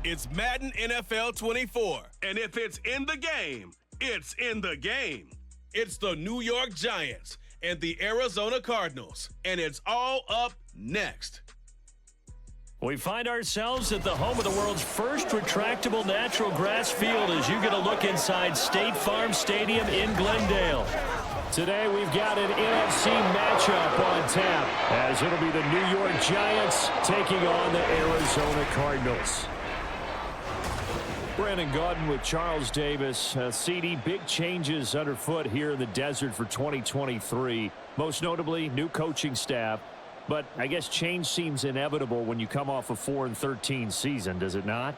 It's Madden NFL 24. And if it's in the game, it's in the game. It's the New York Giants and the Arizona Cardinals. And it's all up next. We find ourselves at the home of the world's first retractable natural grass field as you get a look inside State Farm Stadium in Glendale. Today we've got an NFC matchup on tap as it'll be the New York Giants taking on the Arizona Cardinals. Brandon Gaudin with Charles Davis. CD, big changes underfoot here in the desert for 2023. Most notably, new coaching staff. But I guess change seems inevitable when you come off a 4-13 season, does it not?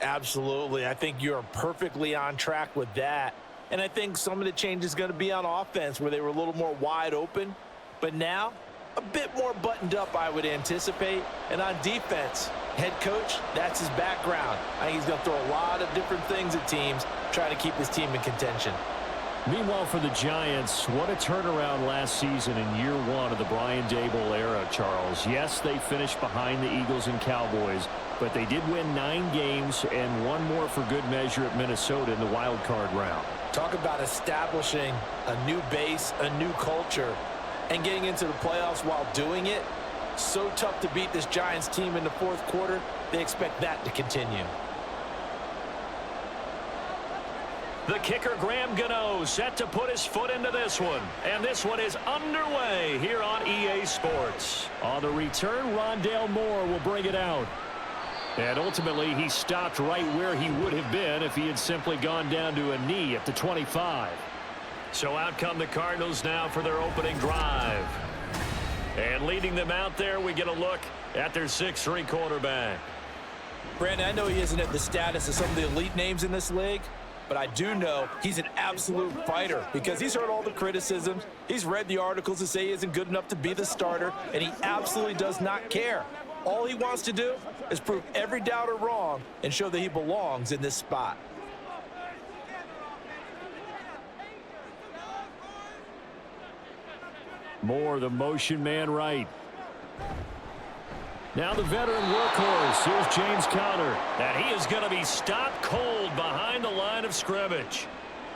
Absolutely. I think you're perfectly on track with that. And I think some of the change is going to be on offense where they were a little more wide open. But now, a bit more buttoned up, I would anticipate. And on defense, head coach, that's his background. I think he's going to throw a lot of different things at teams, trying to keep his team in contention. Meanwhile, for the Giants, what a turnaround last season in year one of the Brian Daboll era, Charles. Yes, they finished behind the Eagles and Cowboys, but they did win 9 games and one more for good measure at Minnesota in the wild card round. Talk about establishing a new base, a new culture, and getting into the playoffs while doing it. So tough to beat this Giants team in the fourth quarter. They expect that to continue. The kicker, Graham Gano, set to put his foot into this one. And this one is underway here on EA Sports. On the return, Rondale Moore will bring it out. And ultimately, he stopped right where he would have been if he had simply gone down to a knee at the 25. So out come the Cardinals now for their opening drive. And leading them out there, we get a look at their 6'3" quarterback. Brandon, I know he isn't at the status of some of the elite names in this league, but I do know he's an absolute fighter because he's heard all the criticisms. He's read the articles that say he isn't good enough to be the starter, and he absolutely does not care. All he wants to do is prove every doubter wrong and show that he belongs in this spot. Moore, the motion man right. Now the veteran workhorse. Here's James Conner. And he is going to be stopped cold behind the line of scrimmage.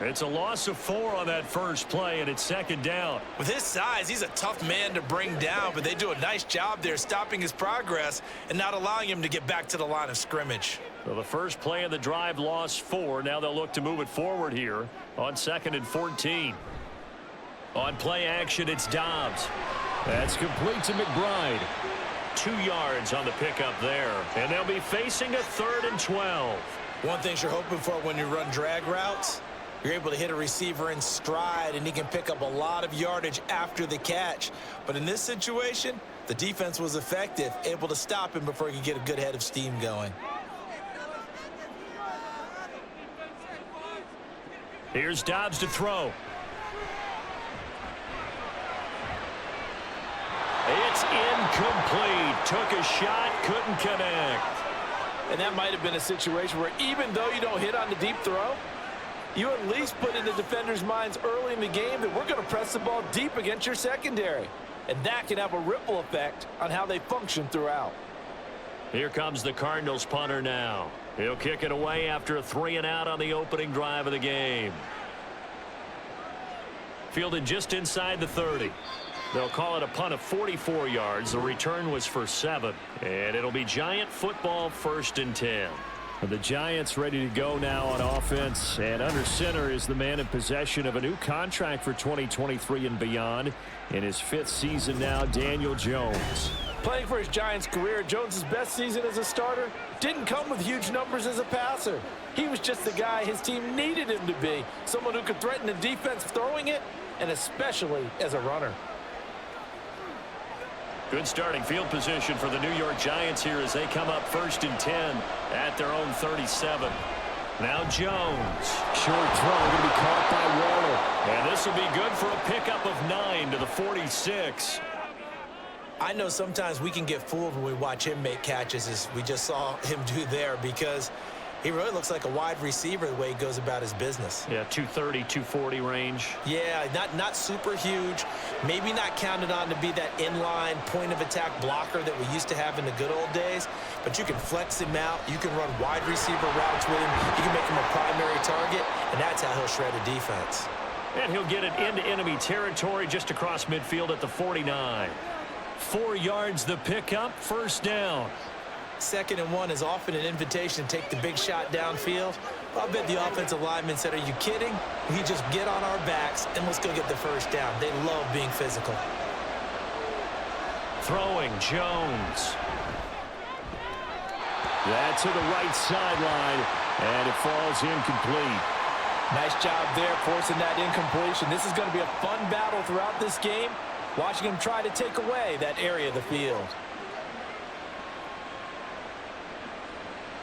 It's a loss of 4 on that first play, and it's second down. With his size, he's a tough man to bring down, but they do a nice job there stopping his progress and not allowing him to get back to the line of scrimmage. So the first play of the drive lost 4. Now they'll look to move it forward here on 2nd and 14. On play action, it's Dobbs. That's complete to McBride. 2 yards on the pickup there. And they'll be facing a 3rd and 12. One thing you're hoping for when you run drag routes, you're able to hit a receiver in stride, and he can pick up a lot of yardage after the catch. But in this situation, the defense was effective, able to stop him before he could get a good head of steam going. Here's Dobbs to throw. It's incomplete. Took a shot, couldn't connect. And that might have been a situation where even though you don't hit on the deep throw, you at least put in the defenders' minds early in the game that we're going to press the ball deep against your secondary. And that can have a ripple effect on how they function throughout. Here comes the Cardinals punter now. He'll kick it away after a 3-and-out on the opening drive of the game. Fielded just inside the 30. They'll call it a punt of 44 yards. The return was for 7. And it'll be Giant football, 1st and 10. The Giants ready to go now on offense. And under center is the man in possession of a new contract for 2023 and beyond. In his 5th season now, Daniel Jones. Playing for his Giants career, Jones' best season as a starter didn't come with huge numbers as a passer. He was just the guy his team needed him to be. Someone who could threaten the defense throwing it, and especially as a runner. Good starting field position for the New York Giants here as they come up 1st and 10 at their own 37. Now Jones. Short throw going to be caught by Waddle. And this will be good for a pickup of 9 to the 46. I know sometimes we can get fooled when we watch him make catches, as we just saw him do there, because He really looks like a wide receiver the way he goes about his business. Yeah, 230, 240 range. Yeah, not super huge. Maybe not counted on to be that inline point-of-attack blocker that we used to have in the good old days. But you can flex him out. You can run wide receiver routes with him. You can make him a primary target, and that's how he'll shred a defense. And he'll get it into enemy territory just across midfield at the 49. 4 yards the pickup, first down. 2nd and 1 is often an invitation to take the big shot downfield. I bet the offensive lineman said, are you kidding? We just get on our backs and let's go get the first down. They love being physical. Throwing, Jones. That to the right sideline, and it falls incomplete. Nice job there forcing that incompletion. This is going to be a fun battle throughout this game, watching him try to take away that area of the field.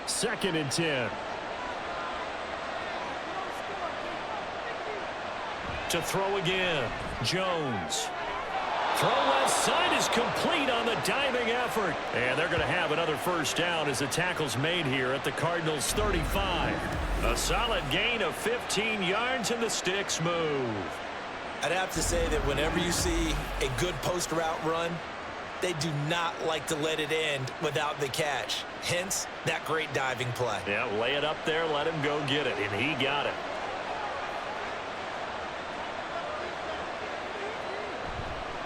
2nd and 10. To throw again, Jones. Throw left side is complete on the diving effort. And they're going to have another first down as the tackle's made here at the Cardinals' 35. A solid gain of 15 yards in the Stix move. I'd have to say that whenever you see a good post route run, they do not like to let it end without the catch. Hence, that great diving play. Yeah, lay it up there, let him go get it, and he got it.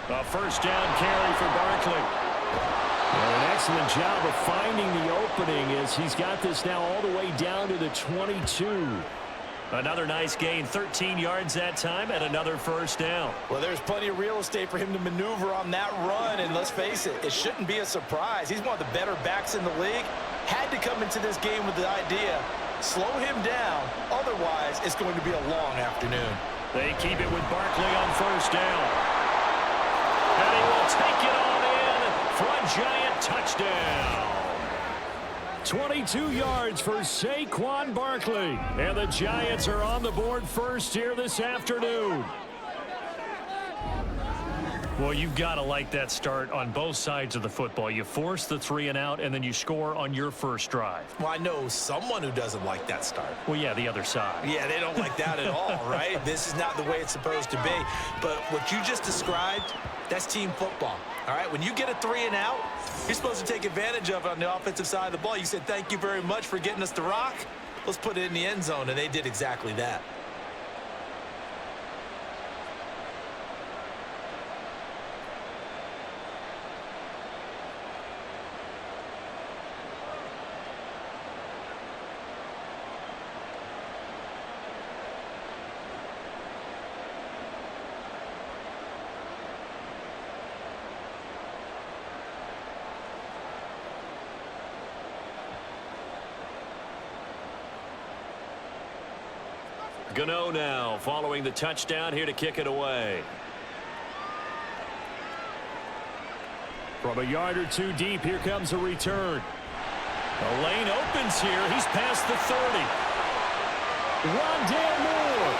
A first down carry for Barkley. And an excellent job of finding the opening as he's got this now all the way down to the 22. Another nice gain, 13 yards that time, and another first down. Well, there's plenty of real estate for him to maneuver on that run, and let's face it, it shouldn't be a surprise. He's one of the better backs in the league. Had to come into this game with the idea, slow him down, otherwise it's going to be a long afternoon. They keep it with Barkley on first down. And he will take it on in for a giant touchdown. 22 yards for Saquon Barkley. And the Giants are on the board first here this afternoon. Well, you've got to like that start on both sides of the football. You force the 3 and out, and then you score on your first drive. Well, I know someone who doesn't like that start. Well, yeah, the other side. Yeah, they don't like that at all, right? This is not the way it's supposed to be. But what you just described, that's team football. All right, when you get a 3 and out, you're supposed to take advantage of it on the offensive side of the ball. You said, thank you very much for getting us the rock. Let's put it in the end zone, and they did exactly that. Gano now following the touchdown here to kick it away. From a yard or two deep, here comes a return. The lane opens here. He's past the 30. Rondale Moore.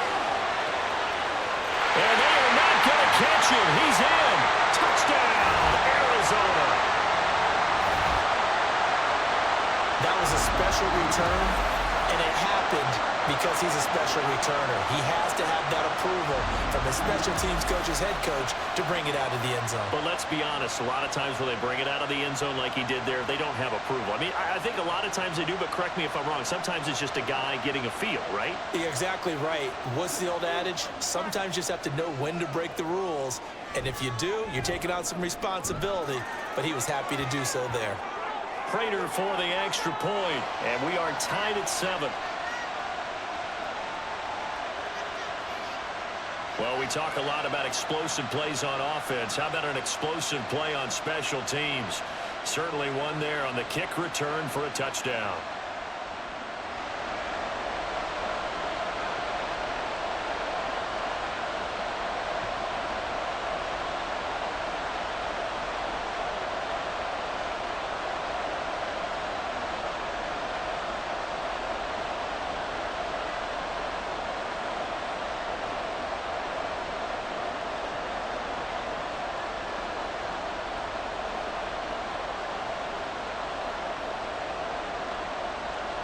And they are not going to catch him. He's in. Touchdown, Arizona. That was a special return, and it happened because he's a special returner. He has to have that approval from his special teams coach's head coach to bring it out of the end zone. But let's be honest, a lot of times when they bring it out of the end zone like he did there, they don't have approval. I mean, I think a lot of times they do, but correct me if I'm wrong. Sometimes it's just a guy getting a feel, right? You're exactly right. What's the old adage? Sometimes you just have to know when to break the rules. And if you do, you're taking on some responsibility. But he was happy to do so there. Prater for the extra point, and we are tied at 7. Well, we talk a lot about explosive plays on offense. How about an explosive play on special teams? Certainly one there on the kick return for a touchdown.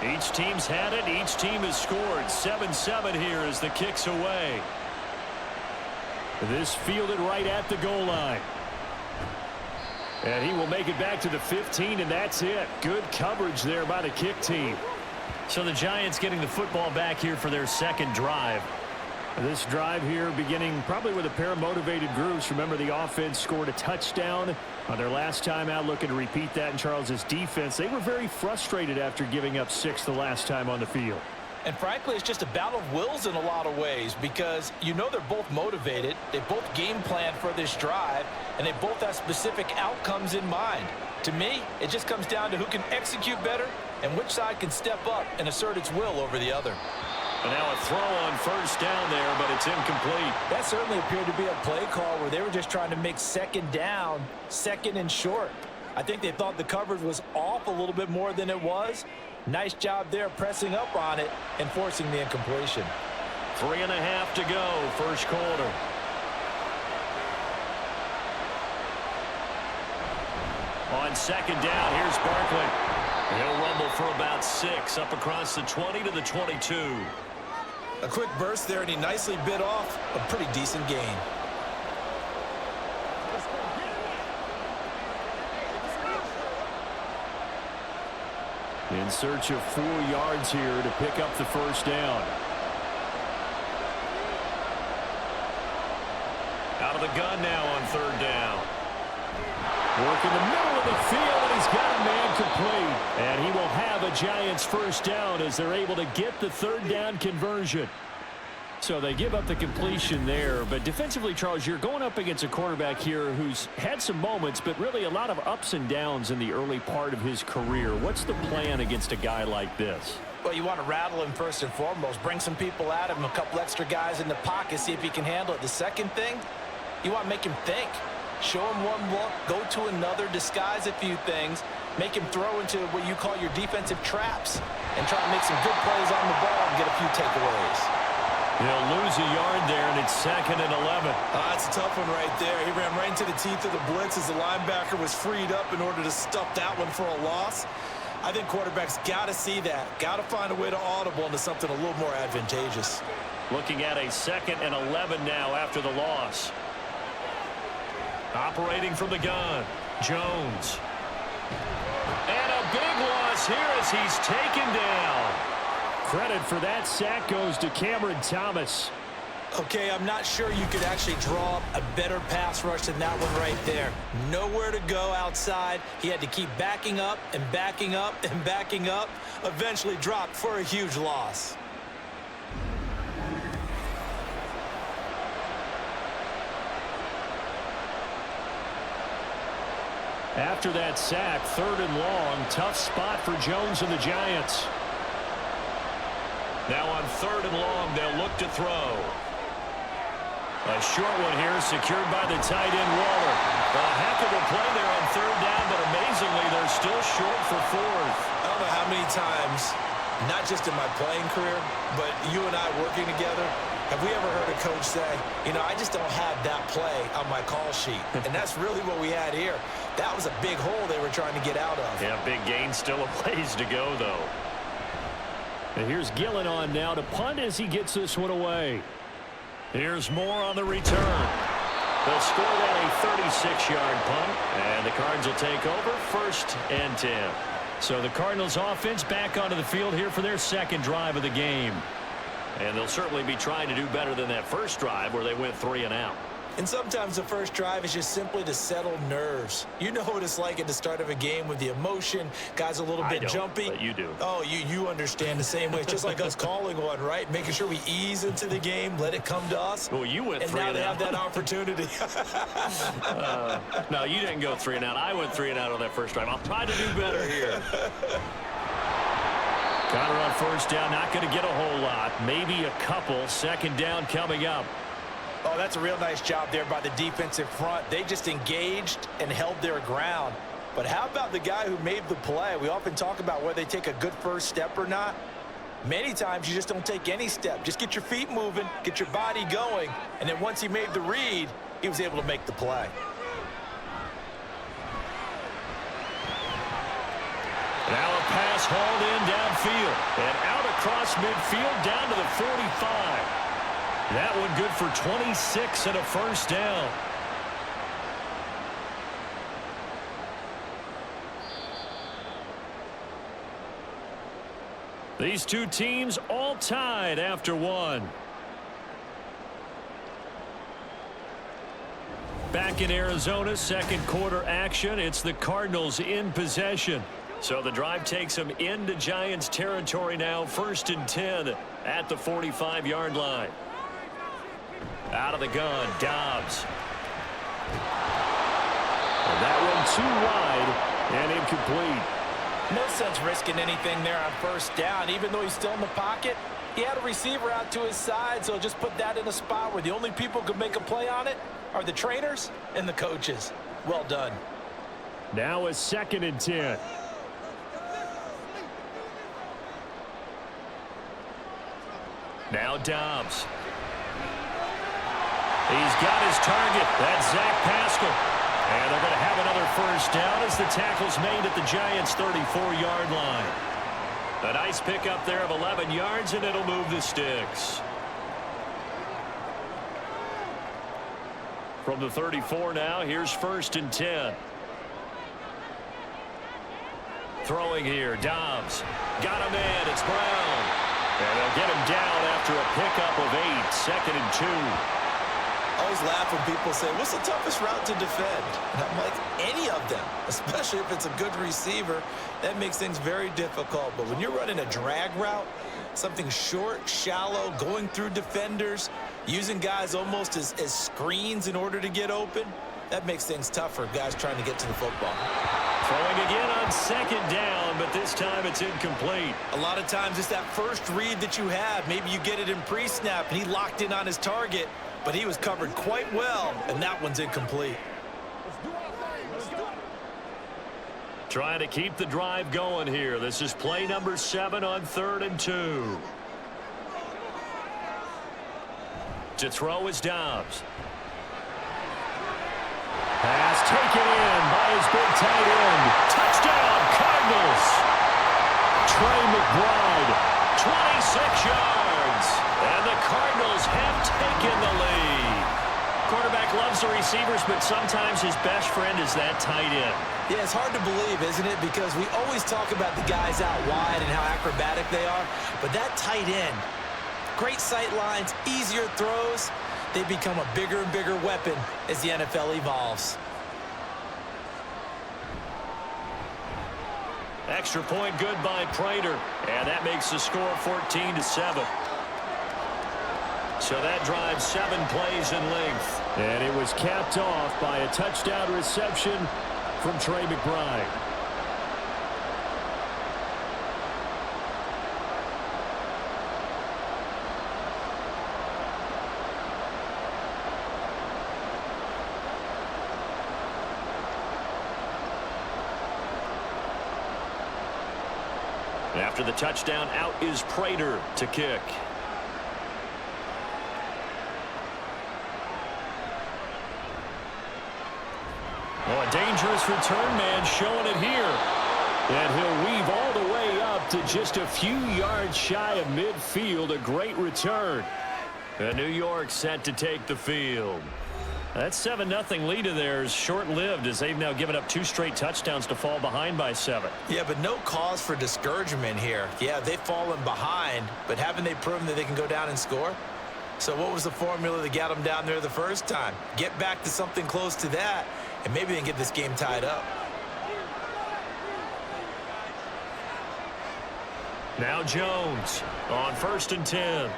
Each team's had it. Each team has scored. 7-7 here as the kick's away. This fielded right at the goal line. And he will make it back to the 15, and that's it. Good coverage there by the kick team. So the Giants getting the football back here for their second drive. This drive here beginning probably with a pair of motivated groups. Remember, the offense scored a touchdown on their last time out, looking to repeat that in Charles's defense. They were very frustrated after giving up 6 the last time on the field. And frankly, it's just a battle of wills in a lot of ways because you know they're both motivated. They both game plan for this drive, and they both have specific outcomes in mind. To me, it just comes down to who can execute better and which side can step up and assert its will over the other. And now a throw on first down there, but it's incomplete. That certainly appeared to be a play call where they were just trying to make second down, second and short. I think they thought the coverage was off a little bit more than it was. Nice job there pressing up on it and forcing the incompletion. 3.5 to go, first quarter. On second down, here's Barkley. He'll rumble for about 6 up across the 20 to the 22. A quick burst there, and he nicely bit off a pretty decent gain. In search of 4 yards here to pick up the first down. Out of the gun now on third down. Work in the middle of the field, and he's got a man complete. And he will have a Giants first down as they're able to get the third down conversion. So they give up the completion there. But defensively, Charles, you're going up against a quarterback here who's had some moments, but really a lot of ups and downs in the early part of his career. What's the plan against a guy like this? Well, you want to rattle him first and foremost. Bring some people at him, a couple extra guys in the pocket, see if he can handle it. The second thing, you want to make him think. Show him one look, go to another, disguise a few things, make him throw into what you call your defensive traps, and try to make some good plays on the ball and get a few takeaways. He'll lose a yard there, and it's 2nd and 11. That's a tough one right there. He ran right into the teeth of the blitz as the linebacker was freed up in order to stuff that one for a loss. I think quarterbacks got to see that, got to find a way to audible into something a little more advantageous. Looking at a 2nd and 11 now after the loss. Operating from the gun, Jones. And a big loss here as he's taken down. Credit for that sack goes to Cameron Thomas. Okay, I'm not sure you could actually draw up a better pass rush than that one right there. Nowhere to go outside. He had to keep backing up and backing up and backing up. Eventually dropped for a huge loss. After that sack, 3rd and long, tough spot for Jones and the Giants. Now on 3rd and long, they'll look to throw. A short one here, secured by the tight end Waller. A heck of a play there on 3rd down, but amazingly, they're still short for 4th. I don't know how many times, not just in my playing career, but you and I working together, have we ever heard a coach say, you know, I just don't have that play on my call sheet. And that's really what we had here. That was a big hole they were trying to get out of. Yeah, big gain, still a ways to go, though. And here's Gillen on now to punt as he gets this one away. Here's Moore on the return. They'll score that a 36-yard punt, and the Cards will take over 1st and 10. So the Cardinals offense back onto the field here for their second drive of the game. And they'll certainly be trying to do better than that first drive where they went 3 and out. And sometimes the first drive is just simply to settle nerves. You know what it's like at the start of a game with the emotion. Guys a little bit jumpy. But you do. Oh, you understand the same way. It's just like us calling one, right? Making sure we ease into the game, let it come to us. Well, you went 3 and out. And now they have that opportunity. No, you didn't go 3 and out. I went 3 and out on that first drive. I'll try to do better here. Connor on first down, not going to get a whole lot. Maybe a couple. 2nd down coming up. Oh, that's a real nice job there by the defensive front. They just engaged and held their ground. But how about the guy who made the play? We often talk about whether they take a good first step or not. Many times you just don't take any step. Just get your feet moving, get your body going, and then once he made the read, he was able to make the play. Now a pass pass hauled in downfield. And out across midfield down to the 45. That one good for 26 and a first down. These two teams all tied after one. Back in Arizona, second quarter action. It's the Cardinals in possession. So the drive takes them into Giants territory now. 1st and 10 at the 45-yard line. Out of the gun, Dobbs. And that one too wide and incomplete. No sense risking anything there on first down. Even though he's still in the pocket, he had a receiver out to his side, so just put that in a spot where the only people who could make a play on it are the trainers and the coaches. Well done. Now a 2nd and 10. Now Dobbs. He's got his target. That's Zach Pascal. And they're going to have another first down as the tackle's made at the Giants' 34-yard line. A nice pickup there of 11 yards, and it'll move the Stix. From the 34 now, here's 1st and 10. Throwing here, Dobbs. Got him in, it's Brown. And they'll get him down after a pickup of 8, 2nd and 2. I always laugh when people say, what's the toughest route to defend? And I'm like, any of them, especially if it's a good receiver. That makes things very difficult. But when you're running a drag route, something short, shallow, going through defenders, using guys almost as screens in order to get open, that makes things tough for guys trying to get to the football. Throwing again on 2nd down, but this time it's incomplete. A lot of times it's that first read that you have. Maybe you get it in pre-snap, and he locked in on his target, but he was covered quite well, and that one's incomplete. Trying to keep the drive going here. This is play number 7 on 3rd and 2. To throw is Dobbs. Pass taken in by his big tight end. Touchdown, Cardinals. Trey McBride, 26 yards. And the Cardinals have taken the lead. Quarterback loves the receivers, but sometimes his best friend is that tight end. Yeah, it's hard to believe, isn't it? Because we always talk about the guys out wide and how acrobatic they are. But that tight end, great sight lines, easier throws. They become a bigger and bigger weapon as the NFL evolves. Extra point good by Prater. And that makes the score 14-7. So that drives 7 plays in length. And it was capped off by a touchdown reception from Trey McBride. After the touchdown, out is Prater to kick. Oh, a dangerous return man showing it here. And he'll weave all the way up to just a few yards shy of midfield. A great return. And New York set to take the field. That 7-0 lead of theirs short-lived as they've now given up 2 straight touchdowns to fall behind by 7. Yeah, but no cause for discouragement here. Yeah, they've fallen behind, but haven't they proven that they can go down and score? So what was the formula that got them down there the first time? Get back to something close to that, and maybe they can get this game tied up. Now Jones on 1st and 10.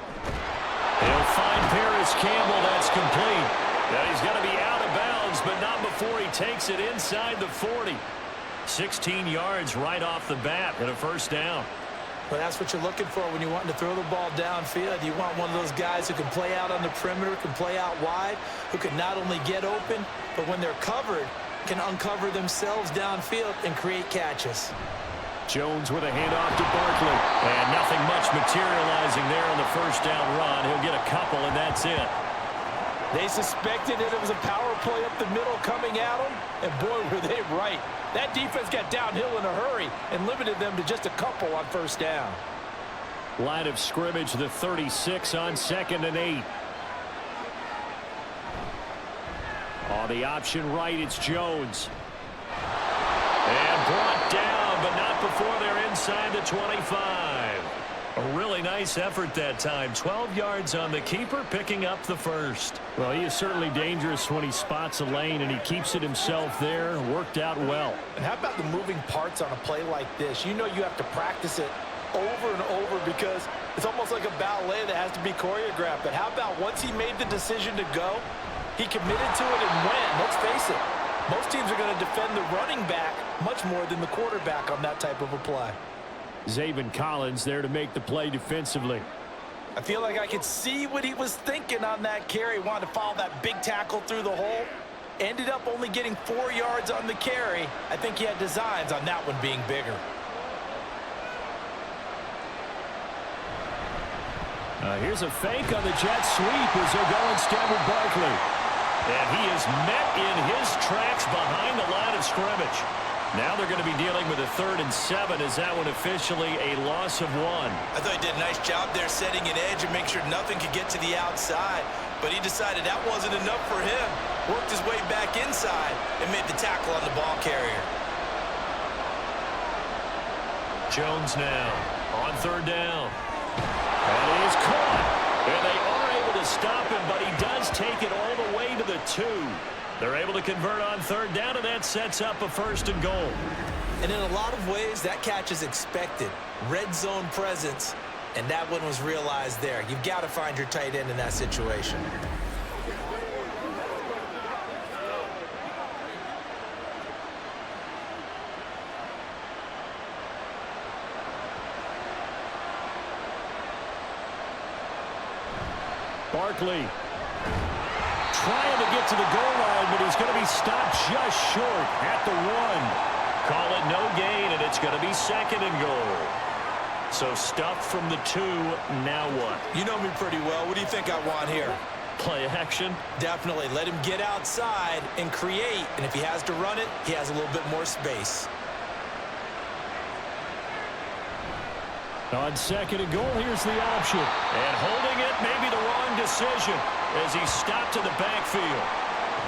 He'll find Paris Campbell. That's complete. Now he's going to be out of bounds, but not before he takes it inside the 40. 16 yards right off the bat and a first down. Well, that's what you're looking for when you want to throw the ball downfield. You want one of those guys who can play out on the perimeter, can play out wide, who can not only get open, but when they're covered, can uncover themselves downfield and create catches. Jones with a handoff to Barkley. And nothing much materializing there on the first down run. He'll get a couple, and that's it. They suspected that it was a power play up the middle coming at them, and boy, were they right. That defense got downhill in a hurry and limited them to just a couple on first down. Line of scrimmage, the 36 on 2nd and 8. On the option right, it's Jones. And brought down, but not before they're inside the 25. A really nice effort that time. 12 yards on the keeper, picking up the first. Well, he is certainly dangerous when he spots a lane, and he keeps it himself there. Worked out well. And how about the moving parts on a play like this? You know you have to practice it over and over because it's almost like a ballet that has to be choreographed. But how about once he made the decision to go, he committed to it and went. Let's face it, most teams are going to defend the running back much more than the quarterback on that type of a play. Zaven Collins there to make the play defensively. I feel like I could see what he was thinking on that carry. Wanted to follow that big tackle through the hole. Ended up only getting 4 yards on the carry. I think he had designs on that one being bigger. Here's a fake on the jet sweep as they're going instead with Barkley. And he is met in his tracks behind the line of scrimmage. Now they're going to be dealing with a 3rd and 7. Is that one officially a loss of 1? I thought he did a nice job there setting an edge and make sure nothing could get to the outside. But he decided that wasn't enough for him. Worked his way back inside and made the tackle on the ball carrier. Jones now on 3rd down. And he is caught. And they are able to stop him, but he does take it all the way to the 2. They're able to convert on 3rd down, and that sets up a 1st and goal. And in a lot of ways, that catch is expected. Red zone presence, and that one was realized there. You've got to find your tight end in that situation. Barkley trying to get to the goal line, but he's going to be stopped just short at the 1. Call it no gain, and it's going to be 2nd and goal. So stuffed from the 2, now what? You know me pretty well. What do you think I want here? Play action? Definitely. Let him get outside and create, and if he has to run it, he has a little bit more space. On 2nd and goal, here's the option. And holding it may be the wrong decision as he stopped in the backfield.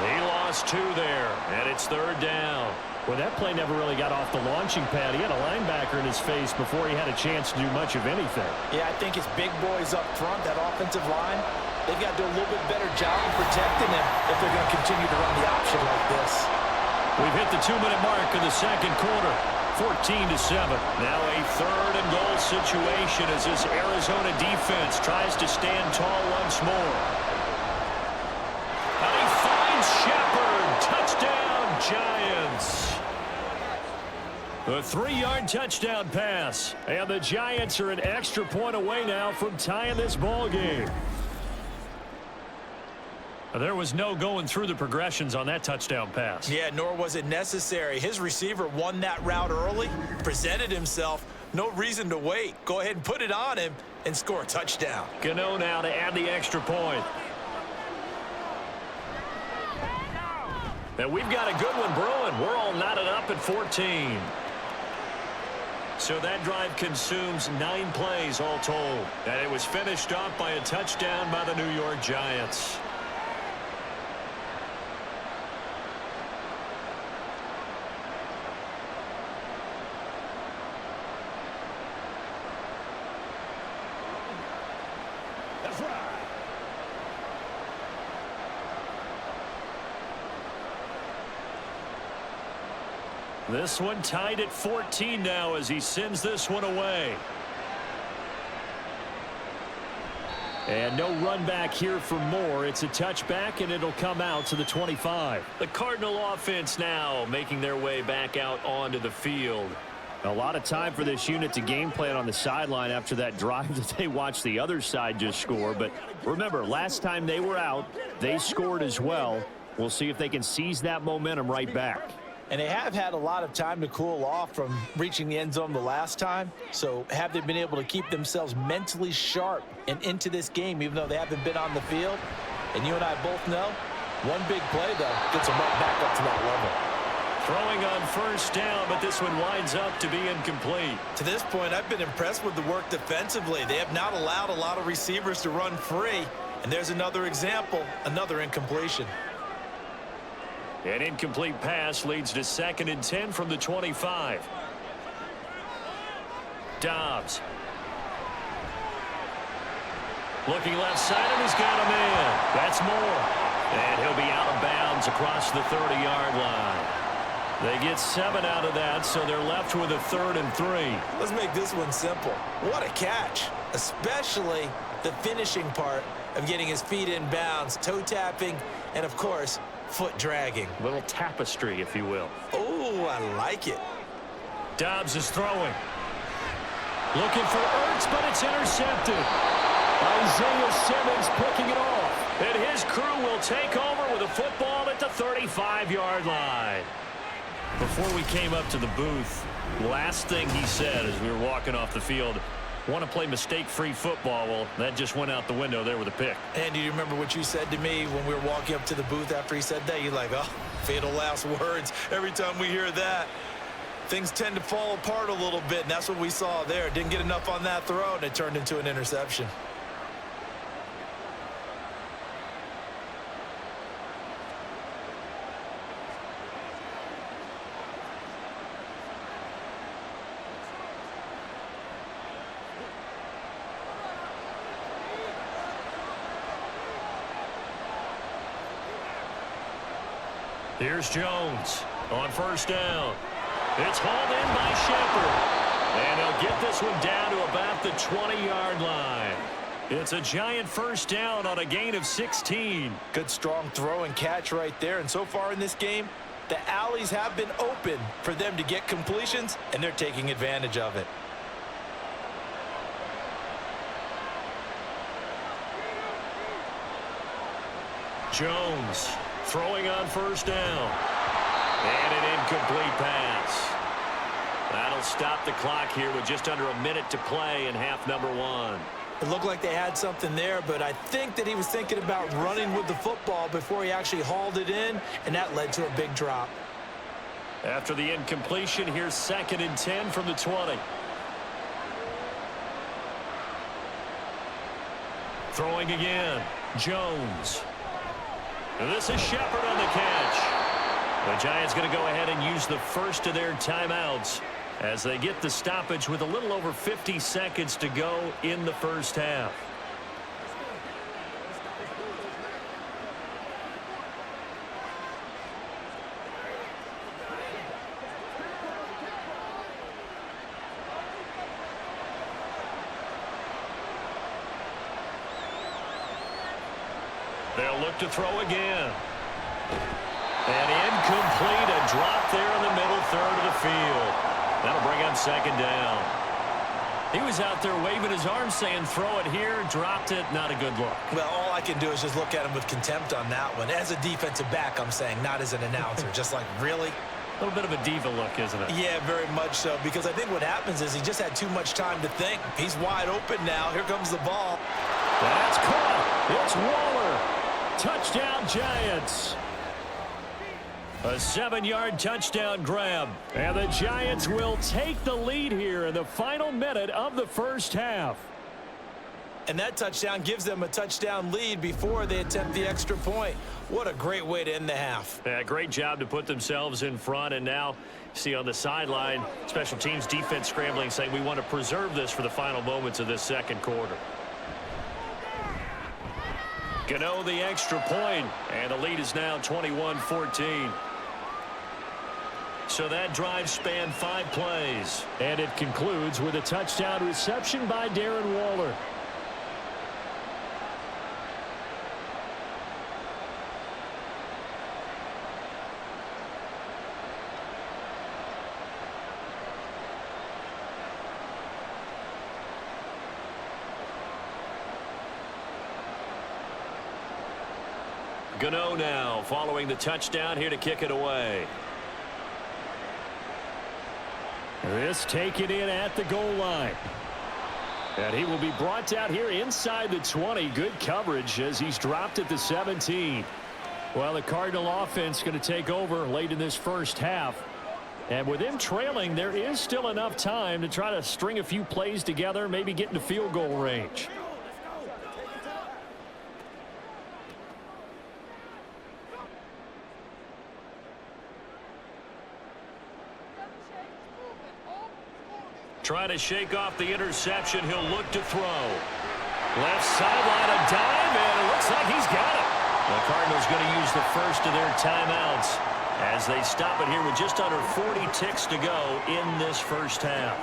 He lost 2 there, and it's 3rd down. Well, that play never really got off the launching pad. He had a linebacker in his face before he had a chance to do much of anything. Yeah, I think his big boys up front, that offensive line, they've got to do a little bit better job of protecting him if they're going to continue to run the option like this. We've hit the 2-minute mark in the 2nd quarter. 14-7. Now a 3rd and goal situation as this Arizona defense tries to stand tall once more. And he finds Shepard. Touchdown, Giants. A 3-yard touchdown pass. And the Giants are an extra point away now from tying this ball game. There was no going through the progressions on that touchdown pass. Yeah, nor was it necessary. His receiver won that route early, presented himself. No reason to wait. Go ahead and put it on him and score a touchdown. Gano now to add the extra point. And we've got a good one brewing. We're all knotted up at 14. So that drive consumes 9 plays all told. And it was finished off by a touchdown by the New York Giants. This one tied at 14 now as he sends this one away. And no run back here for Moore. It's a touchback, and it'll come out to the 25. The Cardinal offense now making their way back out onto the field. A lot of time for this unit to game plan on the sideline after that drive that they watched the other side just score. But remember, last time they were out, they scored as well. We'll see if they can seize that momentum right back. And they have had a lot of time to cool off from reaching the end zone the last time. So have they been able to keep themselves mentally sharp and into this game, even though they haven't been on the field? And you and I both know, one big play, though, gets them right back up to that level. Throwing on first down, but this one winds up to be incomplete. To this point, I've been impressed with the work defensively. They have not allowed a lot of receivers to run free. And there's another example, another incompletion. An incomplete pass leads to 2nd and 10 from the 25. Dobbs. Looking left side, and he's got a man. That's Moore. And he'll be out of bounds across the 30-yard line. They get 7 out of that, so they're left with a 3rd and 3. Let's make this one simple. What a catch, especially the finishing part of getting his feet in bounds, toe tapping, and, of course, foot dragging. A little tapestry, if you will. Oh, I like it. Dobbs is throwing. Looking for Ertz, but it's intercepted. Isaiah Simmons picking it off. And his crew will take over with a football at the 35-yard line. Before we came up to the booth, last thing he said as we were walking off the field, want to play mistake-free football. Well, that just went out the window there with a pick. And do you remember what you said to me when we were walking up to the booth after he said that? You're like, oh, fatal last words. Every time we hear that, things tend to fall apart a little bit, and that's what we saw there. Didn't get enough on that throw, and it turned into an interception. Here's Jones on first down. It's hauled in by Shepard. And he'll get this one down to about the 20-yard line. It's a giant first down on a gain of 16. Good, strong throw and catch right there. And so far in this game, the alleys have been open for them to get completions, and they're taking advantage of it. Jones throwing on first down. And an incomplete pass. That'll stop the clock here with just under a minute to play in half number 1. It looked like they had something there, but I think that he was thinking about running with the football before he actually hauled it in, and that led to a big drop. After the incompletion, here's 2nd and 10 from the 20. Throwing again. Jones. And this is Shepard on the catch. The Giants going to go ahead and use the first of their timeouts as they get the stoppage with a little over 50 seconds to go in the first half. They'll look to throw again. And incomplete, a drop there in the middle third of the field. That'll bring up 2nd down. He was out there waving his arms saying throw it here, dropped it, not a good look. Well, all I can do is just look at him with contempt on that one. As a defensive back, I'm saying, not as an announcer. Just like, really? A little bit of a diva look, isn't it? Yeah, very much so, because I think what happens is he just had too much time to think. He's wide open now. Here comes the ball. That's caught. It's Waller. Touchdown, Giants. A 7-yard touchdown grab. And the Giants will take the lead here in the final minute of the first half. And that touchdown gives them a touchdown lead before they attempt the extra point. What a great way to end the half. Yeah, great job to put themselves in front. And now, see on the sideline, special teams defense scrambling, saying we want to preserve this for the final moments of this second quarter. Gano the extra point, and the lead is now 21-14. So that drive spanned 5 plays. And it concludes with a touchdown reception by Darren Waller. Gano now following the touchdown here to kick it away. This taken in at the goal line. And he will be brought down here inside the 20. Good coverage as he's dropped at the 17. Well, the Cardinal offense going to take over late in this first half. And with him trailing, there is still enough time to try to string a few plays together, maybe get into field goal range. Trying to shake off the interception. He'll look to throw. Left sideline, a dive, and it looks like he's got it. The Cardinals going to use the first of their timeouts as they stop it here with just under 40 ticks to go in this first half.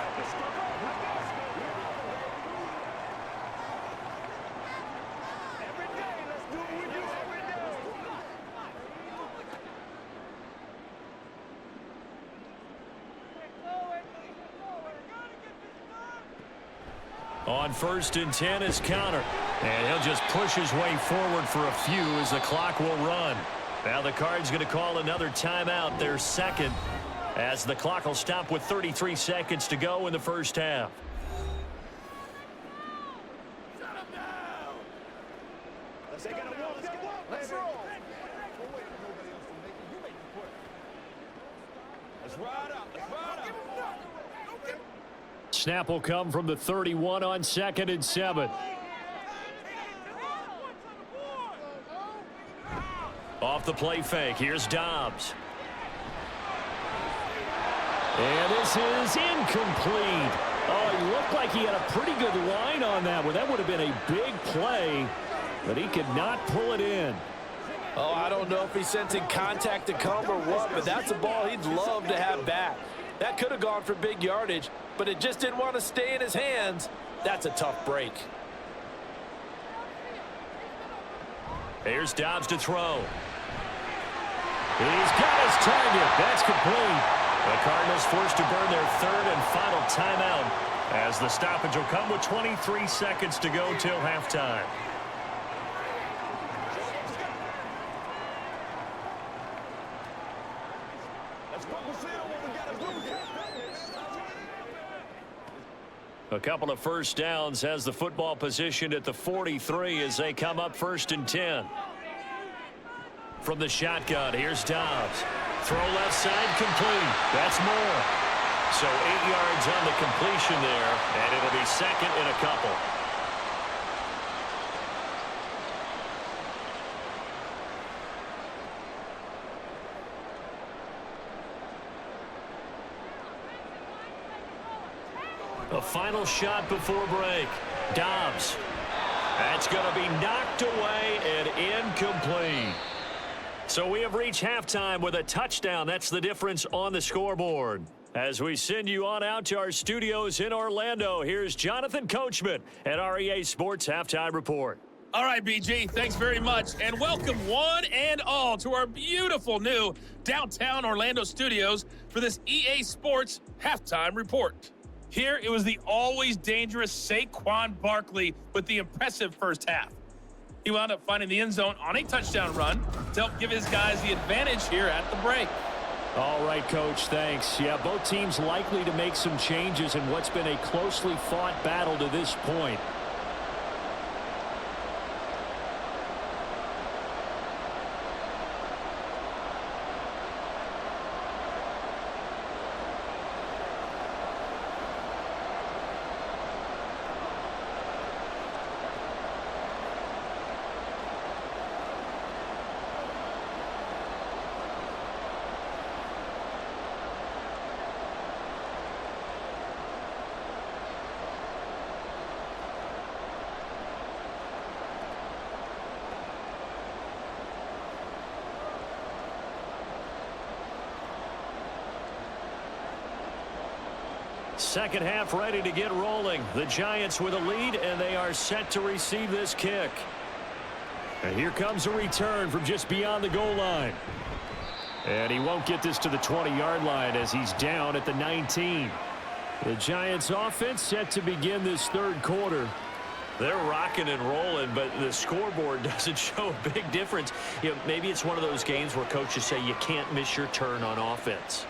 On 1st and 10 is counter. And he'll just push his way forward for a few as the clock will run. Now the Cards going to call another timeout, their second, as the clock will stop with 33 seconds to go in the first half. Snap will come from the 31 on 2nd and 7. Off the play fake, here's Dobbs. And this is incomplete. Oh, he looked like he had a pretty good line on that one. That would have been a big play, but he could not pull it in. Oh, I don't know if he's sensing contact to come or what, but that's a ball he'd love to have back. That could have gone for big yardage, but it just didn't want to stay in his hands. That's a tough break. Here's Dobbs to throw. He's got his target. That's complete. The Cardinals forced to burn their third and final timeout as the stoppage will come with 23 seconds to go till halftime. A couple of first downs has the football positioned at the 43 as they come up 1st and 10. From the shotgun, here's Dobbs. Throw left side, complete. That's more. So 8 yards on the completion there, and it'll be second and a couple. A final shot before break. Dobbs. That's going to be knocked away and incomplete. So we have reached halftime with a touchdown. That's the difference on the scoreboard. As we send you on out to our studios in Orlando, here's Jonathan Coachman at our EA Sports Halftime Report. All right, BG, thanks very much, and welcome one and all to our beautiful new downtown Orlando studios for this EA Sports Halftime Report. Here, it was the always dangerous Saquon Barkley with the impressive first half. He wound up finding the end zone on a touchdown run to help give his guys the advantage here at the break. All right, Coach, thanks. Yeah, both teams likely to make some changes in what's been a closely fought battle to this point. Second half ready to get rolling. The Giants with a lead, and they are set to receive this kick. And here comes a return from just beyond the goal line. And he won't get this to the 20-yard line as he's down at the 19. The Giants offense set to begin this third quarter. They're rocking and rolling, but the scoreboard doesn't show a big difference. You know, maybe it's one of those games where coaches say you can't miss your turn on offense.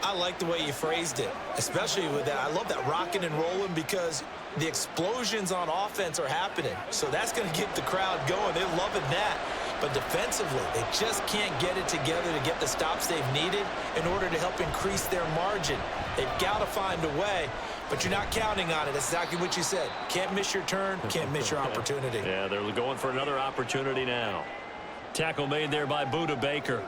I like the way you phrased it, especially with that. I love that rocking and rolling because the explosions on offense are happening. So that's going to get the crowd going. They're loving that. But defensively, they just can't get it together to get the stops they've needed in order to help increase their margin. They've got to find a way, but you're not counting on it. That's exactly what you said. Can't miss your turn, can't miss your opportunity. Yeah, they're going for another opportunity now. Tackle made there by Budda Baker.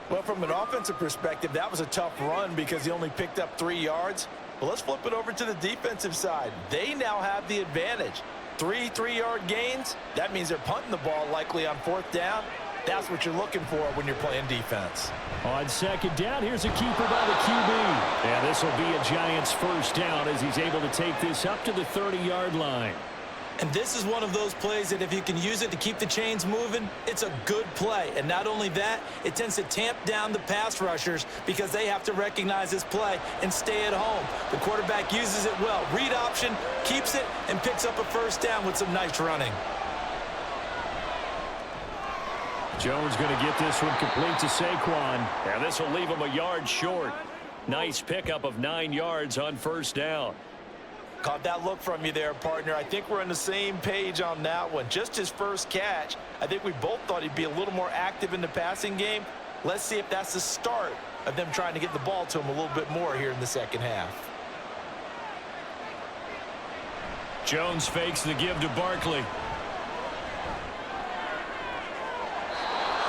Well, from an offensive perspective, that was a tough run because he only picked up 3 yards. Well, let's flip it over to the defensive side. They now have the advantage. 3 3-yard gains, that means they're punting the ball likely on 4th down. That's what you're looking for when you're playing defense. On 2nd down, here's a keeper by the QB. And this will be a Giants first down as he's able to take this up to the 30-yard line. And this is one of those plays that if you can use it to keep the chains moving, it's a good play. And not only that, it tends to tamp down the pass rushers because they have to recognize this play and stay at home. The quarterback uses it well. Read option, keeps it, and picks up a first down with some nice running. Jones going to get this one complete to Saquon. And this will leave him a yard short. Nice pickup of 9 yards on first down. Caught that look from you there, partner. I think we're on the same page on that one. Just his first catch. I think we both thought he'd be a little more active in the passing game. Let's see if that's the start of them trying to get the ball to him a little bit more here in the second half. Jones fakes the give to Barkley.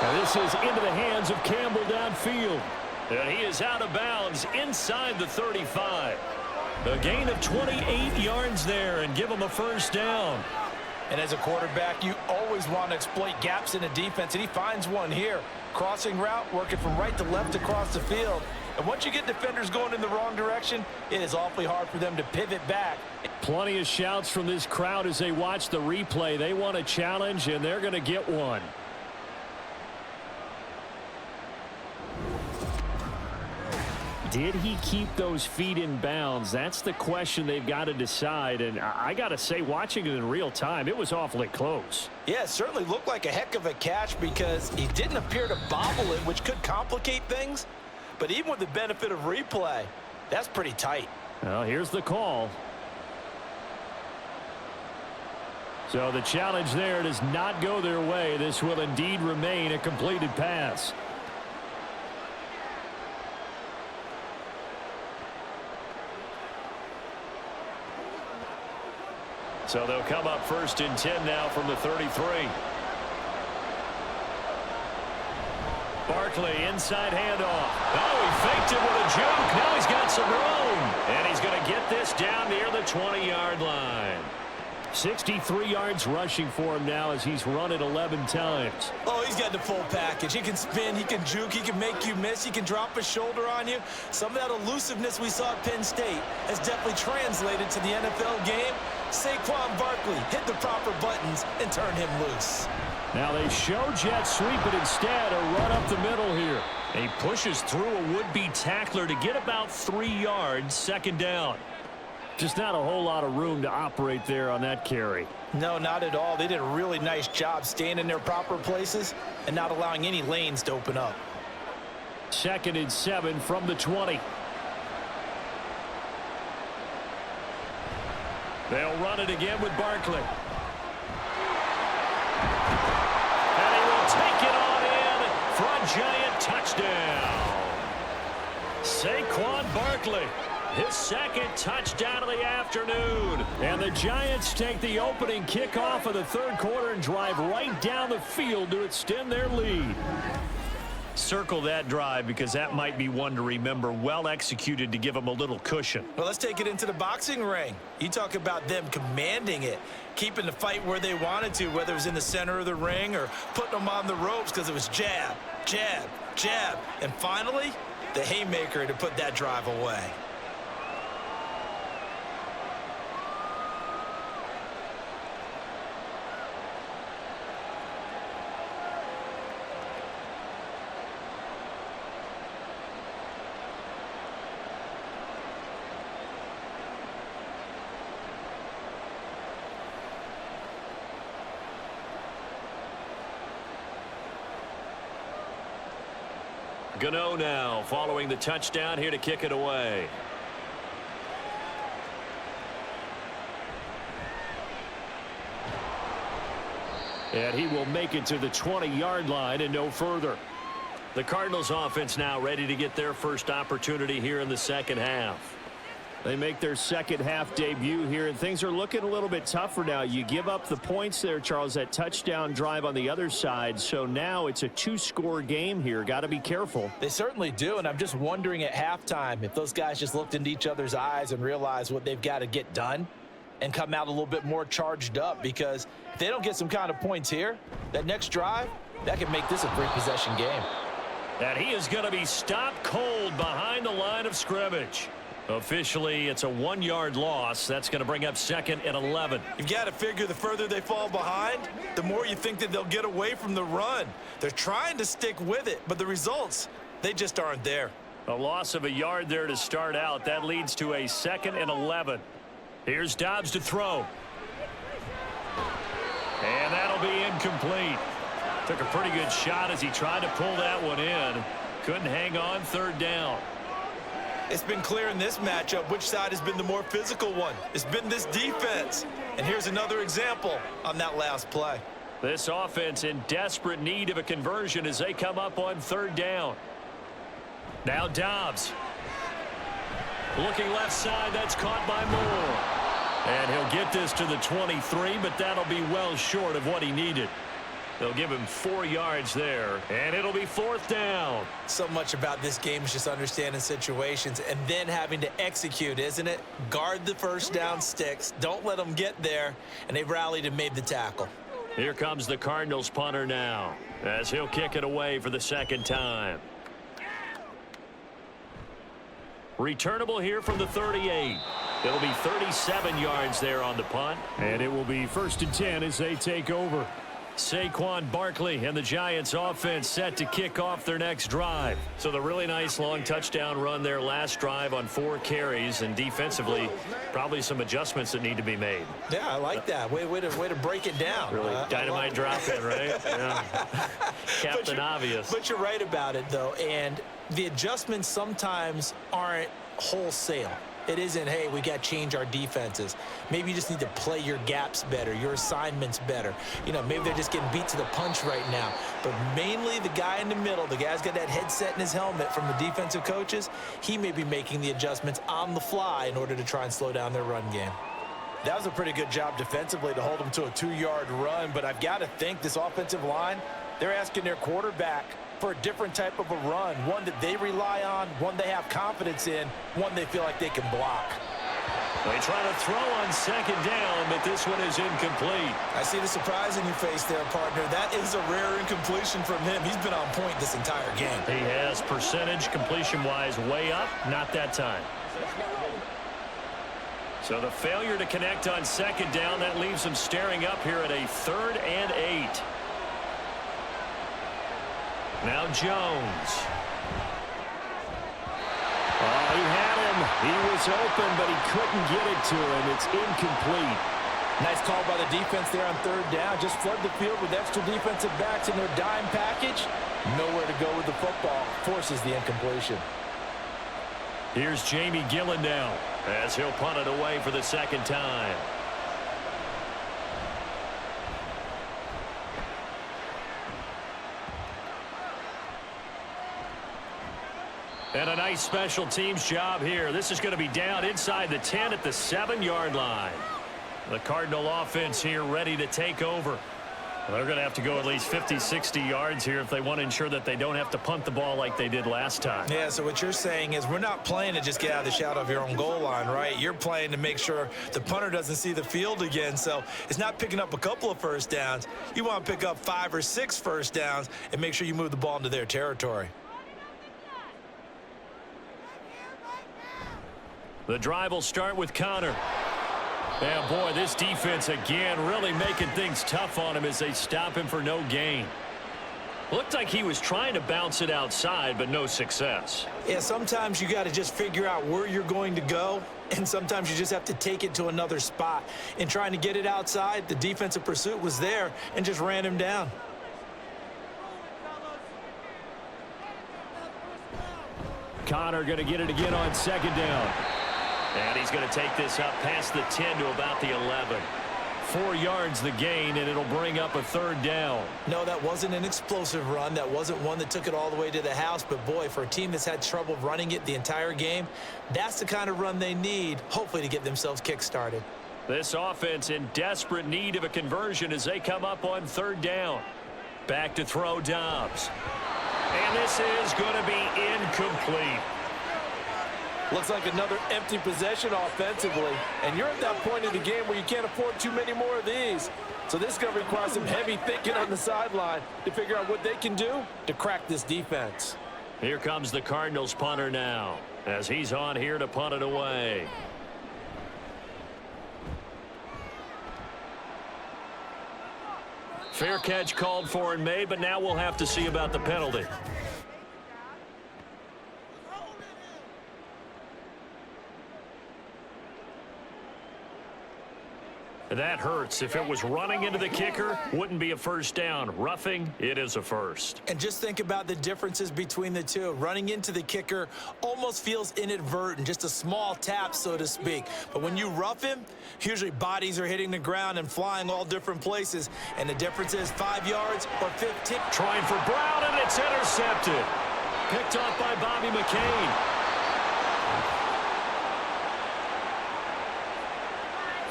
Now this is into the hands of Campbell downfield. And he is out of bounds inside the 35. A gain of 28 yards there and give him a first down. And as a quarterback, you always want to exploit gaps in the defense, and he finds one here. Crossing route, working from right to left across the field. And once you get defenders going in the wrong direction, it is awfully hard for them to pivot back. Plenty of shouts from this crowd as they watch the replay. They want a challenge, and they're going to get one. Did he keep those feet in bounds? That's the question they've got to decide. And I got to say, watching it in real time, it was awfully close. Yeah, it certainly looked like a heck of a catch because he didn't appear to bobble it, which could complicate things. But even with the benefit of replay, that's pretty tight. Well, here's the call. So the challenge there does not go their way. This will indeed remain a completed pass. So they'll come up 1st and 10 now from the 33. Barkley, inside handoff. Oh, he faked it with a juke. Now he's got some room. And he's going to get this down near the 20-yard line. 63 yards rushing for him now as he's run it 11 times. Oh, he's got the full package. He can spin, he can juke, he can make you miss, he can drop a shoulder on you. Some of that elusiveness we saw at Penn State has definitely translated to the NFL game. Saquon Barkley hit the proper buttons and turn him loose. Now they show jet sweep, but instead a run up the middle here. He pushes through a would-be tackler to get about 3 yards, 2nd down. Just not a whole lot of room to operate there on that carry. No, not at all. They did a really nice job staying in their proper places and not allowing any lanes to open up. 2nd and 7 from the 20. They'll run it again with Barkley. And he will take it on in for a Giant touchdown. Saquon Barkley, his 2nd touchdown of the afternoon. And the Giants take the opening kickoff of the 3rd quarter and drive right down the field to extend their lead. Circle that drive because that might be one to remember. Well executed to give them a little cushion. Well, let's take it into the boxing ring. You talk about them commanding it, keeping the fight where they wanted to, whether it was in the center of the ring or putting them on the ropes because it was jab, jab, jab. And finally, the haymaker to put that drive away. Gano now following the touchdown here to kick it away. And he will make it to the 20-yard line and no further. The Cardinals offense now ready to get their first opportunity here in the second half. They make their second half debut here, and things are looking a little bit tougher now. You give up the points there, Charles, that touchdown drive on the other side. So now it's a two-score game here. Got to be careful. They certainly do, and I'm just wondering at halftime if those guys just looked into each other's eyes and realized what they've got to get done and come out a little bit more charged up, because if they don't get some kind of points here, that next drive, that could make this a three-possession game. And he is going to be stopped cold behind the line of scrimmage. Officially, it's a 1-yard loss. That's going to bring up 2nd and 11. You've got to figure the further they fall behind, the more you think that they'll get away from the run. They're trying to stick with it, but the results, they just aren't there. A loss of a yard there to start out. That leads to a 2nd and 11. Here's Dobbs to throw. And that'll be incomplete. Took a pretty good shot as he tried to pull that one in. Couldn't hang on, 3rd down. It's been clear in this matchup which side has been the more physical one. It's been this defense. And here's another example on that last play. This offense in desperate need of a conversion as they come up on 3rd down. Now Dobbs. Looking left side, that's caught by Moore. And he'll get this to the 23, but that'll be well short of what he needed. They'll give him 4 yards there, and it'll be 4th down. So much about this game is just understanding situations and then having to execute, isn't it? Guard the first down sticks. Don't let them get there, and they've rallied and made the tackle. Here comes the Cardinals punter now, as he'll kick it away for the 2nd time. Returnable here from the 38. It'll be 37 yards there on the punt, and it will be 1st and 10 as they take over. Saquon Barkley and the Giants offense set to kick off their next drive. So the really nice long touchdown run there last drive on 4 carries, and defensively probably some adjustments that need to be made. Yeah, I like that. Way to break it down. Really dynamite drop in, right? Yeah. Captain Obvious. But you're right about it, though, and the adjustments sometimes aren't wholesale. It isn't, hey, we got to change our defenses. Maybe you just need to play your gaps better, your assignments better. You know, maybe they're just getting beat to the punch right now. But mainly the guy in the middle, the guy's got that headset in his helmet from the defensive coaches, he may be making the adjustments on the fly in order to try and slow down their run game. That was a pretty good job defensively to hold them to a 2-yard run, but I've got to think this offensive line, they're asking their quarterback for a different type of a run, one that they rely on, one they have confidence in, one they feel like they can block. They try to throw on 2nd down, but this one is incomplete. I see the surprise in your face there, partner. That is a rare incompletion from him. He's been on point this entire game. He has percentage completion-wise way up, not that time. So the failure to connect on 2nd down, that leaves them staring up here at a 3rd and 8. Now Jones. Oh, he had him. He was open, but he couldn't get it to him. It's incomplete. Nice call by the defense there on 3rd down. Just flood the field with extra defensive backs in their dime package. Nowhere to go with the football. Forces the incompletion. Here's Jamie Gillen now as he'll punt it away for the 2nd time. And a nice special teams job here. This is going to be down inside the 10 at the 7-yard line. The Cardinal offense here ready to take over. They're going to have to go at least 50, 60 yards here if they want to ensure that they don't have to punt the ball like they did last time. Yeah, so what you're saying is we're not playing to just get out of the shadow of your own goal line, right? You're playing to make sure the punter doesn't see the field again. So it's not picking up a couple of first downs. You want to pick up 5 or 6 first downs and make sure you move the ball into their territory. The drive will start with Connor. And boy, this defense again really making things tough on him as they stop him for no gain. Looked like he was trying to bounce it outside, but no success. Yeah, sometimes you got to just figure out where you're going to go, and sometimes you just have to take it to another spot. In trying to get it outside, the defensive pursuit was there and just ran him down. Connor going to get it again on 2nd down. And he's going to take this up past the 10 to about the 11. 4 yards the gain, and it'll bring up a 3rd down. No, that wasn't an explosive run. That wasn't one that took it all the way to the house. But, boy, for a team that's had trouble running it the entire game, that's the kind of run they need, hopefully, to get themselves kick-started. This offense in desperate need of a conversion as they come up on 3rd down. Back to throw Dobbs. And this is going to be incomplete. Looks like another empty possession offensively. And you're at that point in the game where you can't afford too many more of these. So this is going to require some heavy thinking on the sideline to figure out what they can do to crack this defense. Here comes the Cardinals punter now as he's on here to punt it away. Fair catch called for and made, but now we'll have to see about the penalty. That hurts. If it was running into the kicker, wouldn't be a 1st down. Roughing, it is a 1st. And just think about the differences between the two. Running into the kicker almost feels inadvertent, just a small tap, so to speak. But when you rough him, usually bodies are hitting the ground and flying all different places. And the difference is 5 yards or 15. Trying for Brown, and it's intercepted. Picked off by Bobby McCain.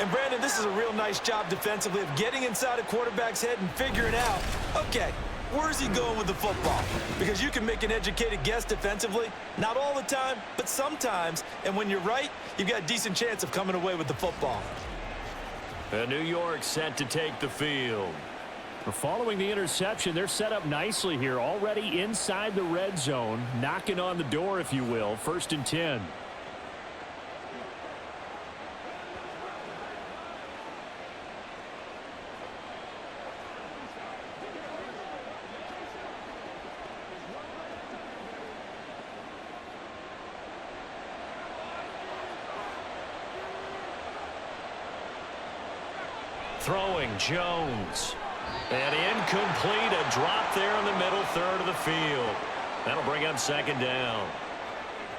And, Brandon, this is a real nice job defensively of getting inside a quarterback's head and figuring out, okay, where's he going with the football? Because you can make an educated guess defensively, not all the time, but sometimes. And when you're right, you've got a decent chance of coming away with the football. New York set to take the field. Following the interception, they're set up nicely here, already inside the red zone, knocking on the door, if you will. 1st and 10. Throwing Jones. And incomplete, a drop there in the middle 3rd of the field. That'll bring up 2nd down.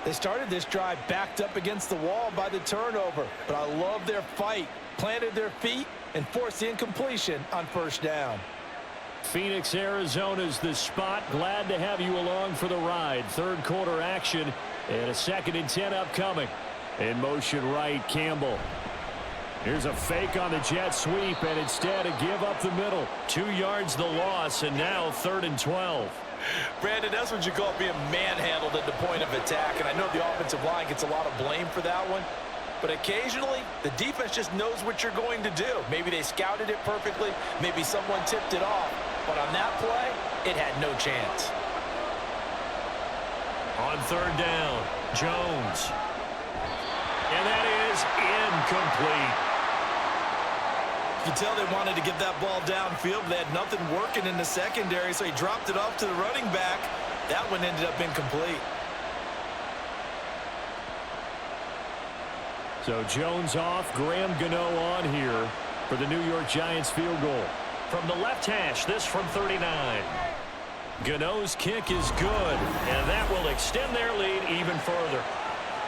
They started this drive backed up against the wall by the turnover, but I love their fight. Planted their feet and forced the incompletion on 1st down. Phoenix, Arizona's the spot. Glad to have you along for the ride. 3rd quarter action and a 2nd and 10 upcoming. In motion right, Campbell. Here's a fake on the jet sweep, and instead a give up the middle. 2 yards the loss, and now 3rd and 12. Brandon, that's what you call being manhandled at the point of attack, and I know the offensive line gets a lot of blame for that one. But occasionally, the defense just knows what you're going to do. Maybe they scouted it perfectly. Maybe someone tipped it off. But on that play, it had no chance. On 3rd down, Jones. And that is incomplete. You can tell they wanted to get that ball downfield. They had nothing working in the secondary, so he dropped it off to the running back. That one ended up incomplete. So Jones off, Graham Gano on here for the New York Giants field goal. From the left hash, this from 39. Gano's kick is good, and that will extend their lead even further.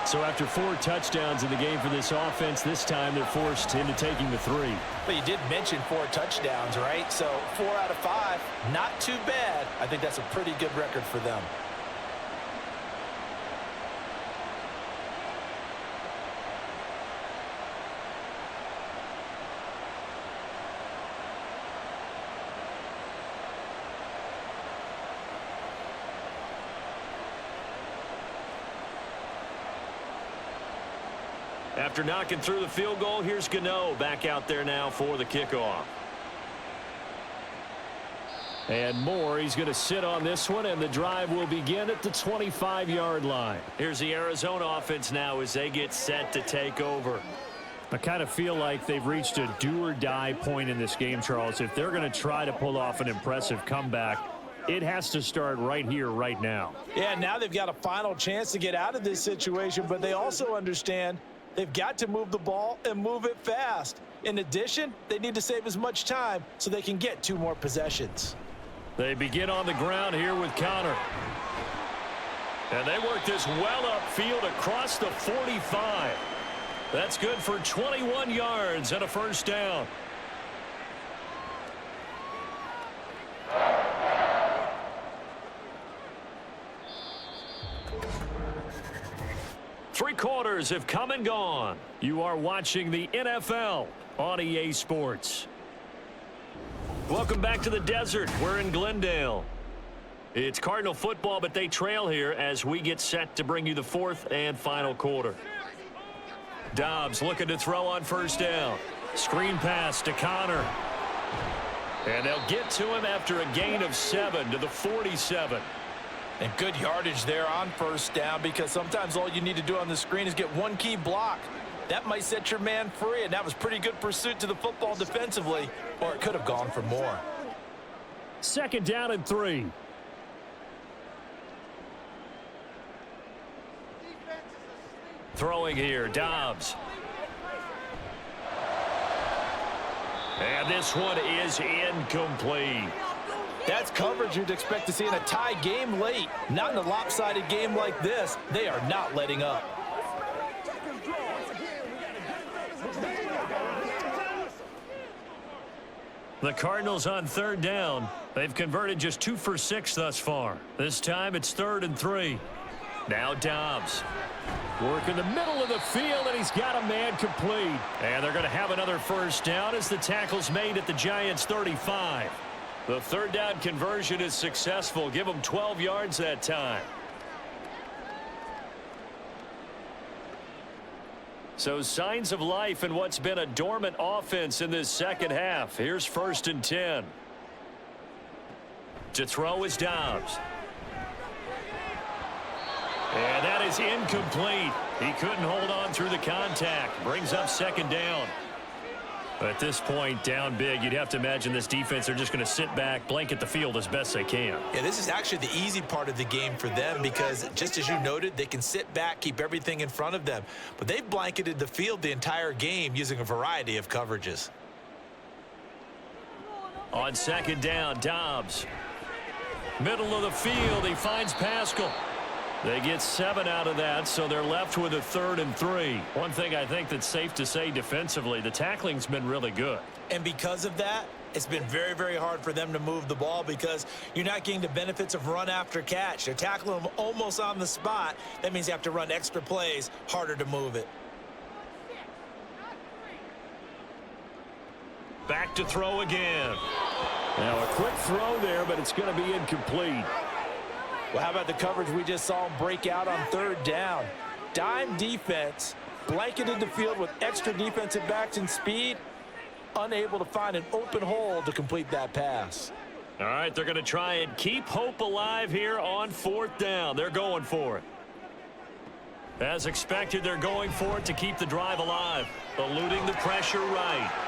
So after 4 touchdowns in the game for this offense, this time they're forced into taking the 3. But you did mention 4 touchdowns, right? So 4 out of 5, not too bad. I think that's a pretty good record for them. After knocking through the field goal, here's Gano back out there now for the kickoff. And Moore, he's going to sit on this one, and the drive will begin at the 25-yard line. Here's the Arizona offense now as they get set to take over. I kind of feel like they've reached a do-or-die point in this game, Charles. If they're going to try to pull off an impressive comeback, it has to start right here, right now. Yeah, now they've got a final chance to get out of this situation, but they also understand they've got to move the ball and move it fast. In addition, they need to save as much time so they can get 2 more possessions. They begin on the ground here with Connor. And they work this well upfield across the 45. That's good for 21 yards and a 1st down. quarters have come and gone. You are watching the NFL on EA Sports. Welcome back to the desert. We're in Glendale. It's Cardinal football, but they trail here as we get set to bring you the fourth and final quarter. Dobbs looking to throw on first down. Screen pass to Connor. And they'll get to him after a gain of 7 to the 47. And good yardage there on first down, because sometimes all you need to do on the screen is get one key block. That might set your man free, and that was pretty good pursuit to the football defensively, or it could have gone for more. 2nd down and 3. Throwing here, Dobbs. And this one is incomplete. That's coverage you'd expect to see in a tie game late. Not in a lopsided game like this. They are not letting up. The Cardinals on 3rd down. They've converted just 2 for 6 thus far. This time it's 3rd and 3. Now Dobbs. Work in the middle of the field, and he's got a man complete. And they're going to have another first down as the tackle's made at the Giants' 35. The 3rd down conversion is successful. Give them 12 yards that time. So signs of life in what's been a dormant offense in this second half. Here's 1st and 10. To throw is Dobbs. And that is incomplete. He couldn't hold on through the contact. Brings up 2nd down. At this point, down big, you'd have to imagine this defense are just going to sit back, blanket the field as best they can. Yeah, this is actually the easy part of the game for them, because just as you noted, they can sit back, keep everything in front of them. But they've blanketed the field the entire game using a variety of coverages. On 2nd down, Dobbs. Middle of the field, he finds Pascal. They get 7 out of that, so they're left with a 3rd and 3. One thing I think that's safe to say defensively, the tackling's been really good. And because of that, it's been very, very hard for them to move the ball, because you're not getting the benefits of run after catch. They're tackling them almost on the spot. That means you have to run extra plays, harder to move it. Back to throw again. Now a quick throw there, but it's going to be incomplete. Well, how about the coverage we just saw him break out on 3rd down? Dime defense, blanketed the field with extra defensive backs and speed, unable to find an open hole to complete that pass. All right, they're going to try and keep hope alive here on 4th down. They're going for it. As expected, they're going for it to keep the drive alive, eluding the pressure right.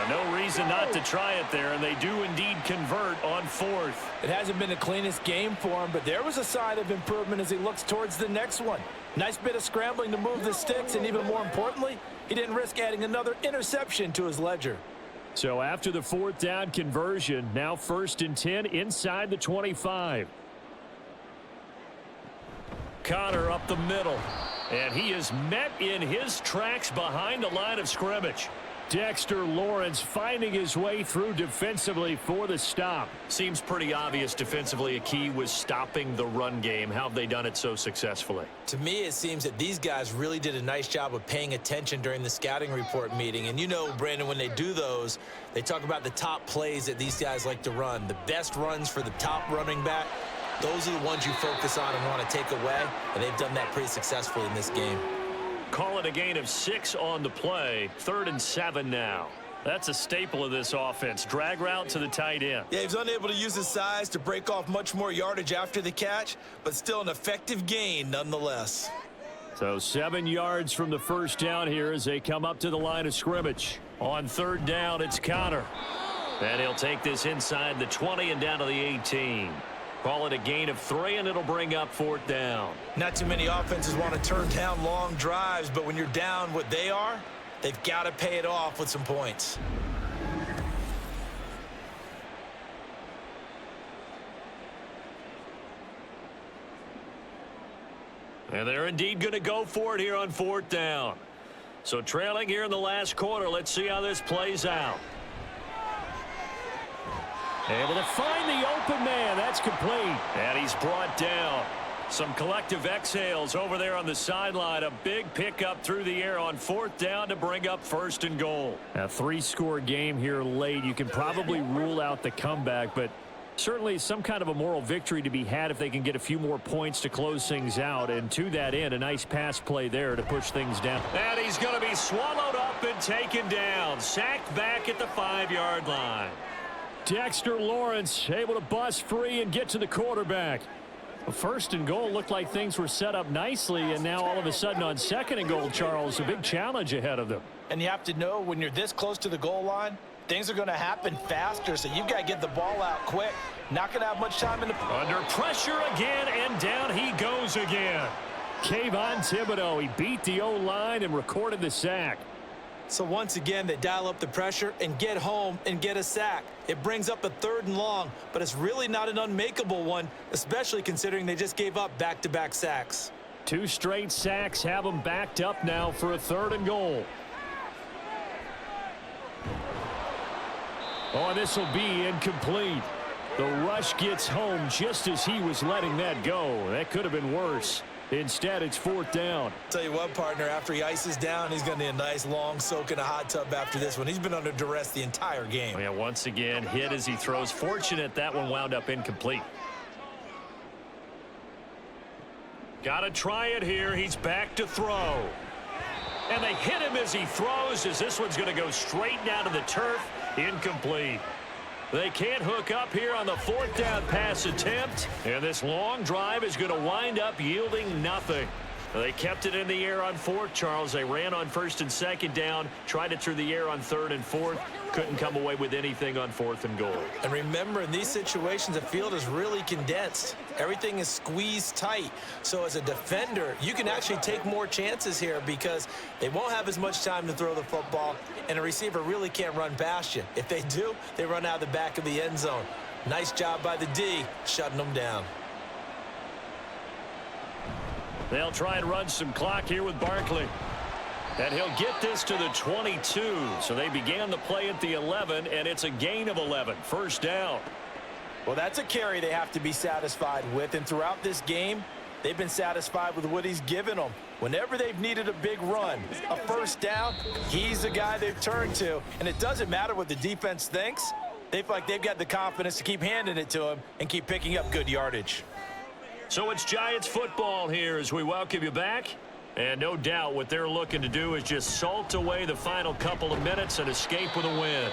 No reason not to try it there, and they do indeed convert on 4th. It hasn't been the cleanest game for him, but there was a sign of improvement as he looks towards the next one. Nice bit of scrambling to move the sticks, and even more importantly, he didn't risk adding another interception to his ledger. So after the 4th down conversion, now 1st and 10 inside the 25. Connor up the middle, and he is met in his tracks behind the line of scrimmage. Dexter Lawrence finding his way through defensively for the stop. Seems pretty obvious defensively a key was stopping the run game. How have they done it so successfully? To me, it seems that these guys really did a nice job of paying attention during the scouting report meeting. And you know, Brandon, when they do those, they talk about the top plays that these guys like to run. The best runs for the top running back, those are the ones you focus on and want to take away. And they've done that pretty successfully in this game. Call it a gain of 6 on the play. 3rd and 7 now. That's a staple of this offense. Drag route to the tight end. Yeah, he's unable to use his size to break off much more yardage after the catch, but still an effective gain nonetheless. So 7 yards from the 1st down here as they come up to the line of scrimmage. On 3rd down, it's Connor. And he'll take this inside the 20 and down to the 18. Call it a gain of 3, and it'll bring up 4th down. Not too many offenses want to turn down long drives, but when you're down what they are, they've got to pay it off with some points. And they're indeed going to go for it here on 4th down. So trailing here in the last quarter, let's see how this plays out. Able to find the open man. That's complete. And he's brought down. Some collective exhales over there on the sideline. A big pickup through the air on 4th down to bring up 1st and goal. A 3-score game here late. You can probably rule out the comeback, but certainly some kind of a moral victory to be had if they can get a few more points to close things out. And to that end, a nice pass play there to push things down. And he's going to be swallowed up and taken down. Sacked back at the 5-yard line. Dexter Lawrence able to bust free and get to the quarterback. 1st and goal looked like things were set up nicely, and now all of a sudden on 2nd and goal, Charles, a big challenge ahead of them. And you have to know when you're this close to the goal line, things are going to happen faster, so you've got to get the ball out quick. Not going to have much time in the... Under pressure again, and down he goes again. Kayvon Thibodeau, he beat the O-line and recorded the sack. So once again, they dial up the pressure and get home and get a sack. It brings up a 3rd and long, but it's really not an unmakeable one, especially considering they just gave up back-to-back sacks. 2 straight sacks have them backed up now for a 3rd and goal. Oh, this will be incomplete. The rush gets home just as he was letting that go. That could have been worse. Instead, it's 4th down. Tell you what, partner, after he ices down, he's going to need a nice long soak in a hot tub after this one. He's been under duress the entire game. Yeah, once again, hit as he throws. Fortunate that one wound up incomplete. Got to try it here. He's back to throw. And they hit him as he throws, as this one's going to go straight down to the turf. Incomplete. They can't hook up here on the 4th down pass attempt, and this long drive is going to wind up yielding nothing. They kept it in the air on 4th, Charles. They ran on 1st and 2nd down, tried it through the air on 3rd and 4th, couldn't come away with anything on 4th and goal. And remember, in these situations, the field is really condensed. Everything is squeezed tight. So as a defender, you can actually take more chances here because they won't have as much time to throw the football, and a receiver really can't run past you. If they do, they run out the back of the end zone. Nice job by the D, shutting them down. They'll try and run some clock here with Barkley. And he'll get this to the 22. So they began the play at the 11, and it's a gain of 11. 1st down. Well, that's a carry they have to be satisfied with. And throughout this game, they've been satisfied with what he's given them. Whenever they've needed a big run, a 1st down, he's the guy they've turned to. And it doesn't matter what the defense thinks. They feel like they've got the confidence to keep handing it to him and keep picking up good yardage. So it's Giants football here as we welcome you back. And no doubt what they're looking to do is just salt away the final couple of minutes and escape with a win.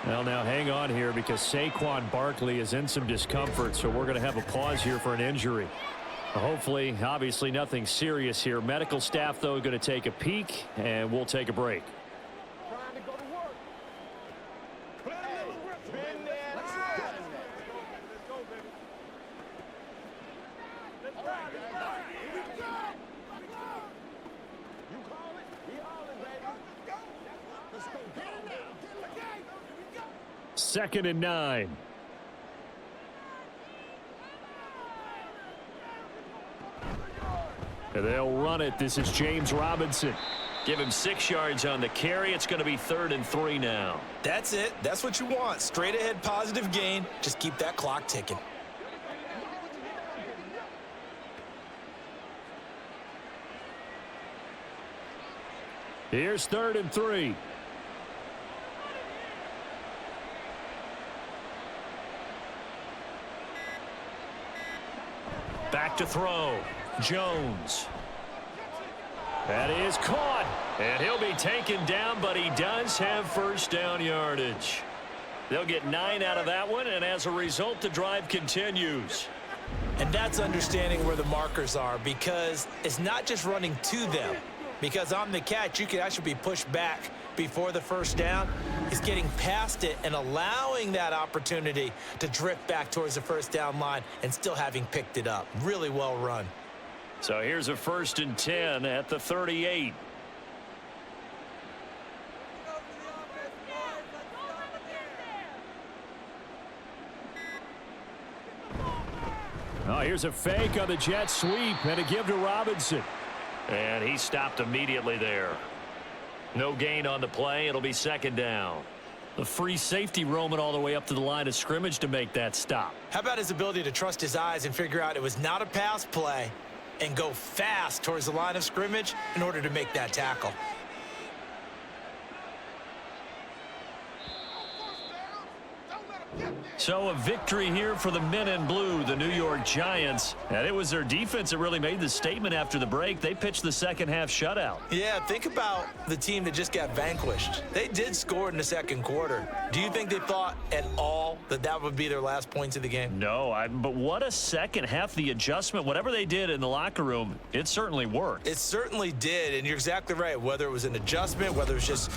Well, now hang on here because Saquon Barkley is in some discomfort, so we're going to have a pause here for an injury. Hopefully, obviously nothing serious here. Medical staff, though, going to take a peek, and we'll take a break. Second and 9. And they'll run it. This is James Robinson. Give him 6 yards on the carry. It's going to be 3rd and 3 now. That's it. That's what you want. Straight ahead positive gain. Just keep that clock ticking. Here's 3rd and 3. Back to throw. Jones. That is caught. And he'll be taken down, but he does have 1st down yardage. They'll get 9 out of that one, and as a result, the drive continues. And that's understanding where the markers are, because it's not just running to them. Because on the catch, you can actually be pushed back before the 1st down. He's getting past it and allowing that opportunity to drift back towards the 1st down line and still having picked it up. Really well run. So here's a 1st and 10 at the 38. Oh, here's a fake on the jet sweep and a give to Robinson. And he stopped immediately there. No gain on the play. It'll be 2nd down. The free safety roaming all the way up to the line of scrimmage to make that stop. How about his ability to trust his eyes and figure out it was not a pass play and go fast towards the line of scrimmage in order to make that tackle? So a victory here for the men in blue, the New York Giants. And it was their defense that really made the statement after the break. They pitched the second half shutout. Yeah, think about the team that just got vanquished. They did score in the second quarter. Do you think they thought at all that that would be their last points of the game? No, but what a second half. The adjustment, whatever they did in the locker room, it certainly worked. It certainly did, and you're exactly right. Whether it was an adjustment, whether it was just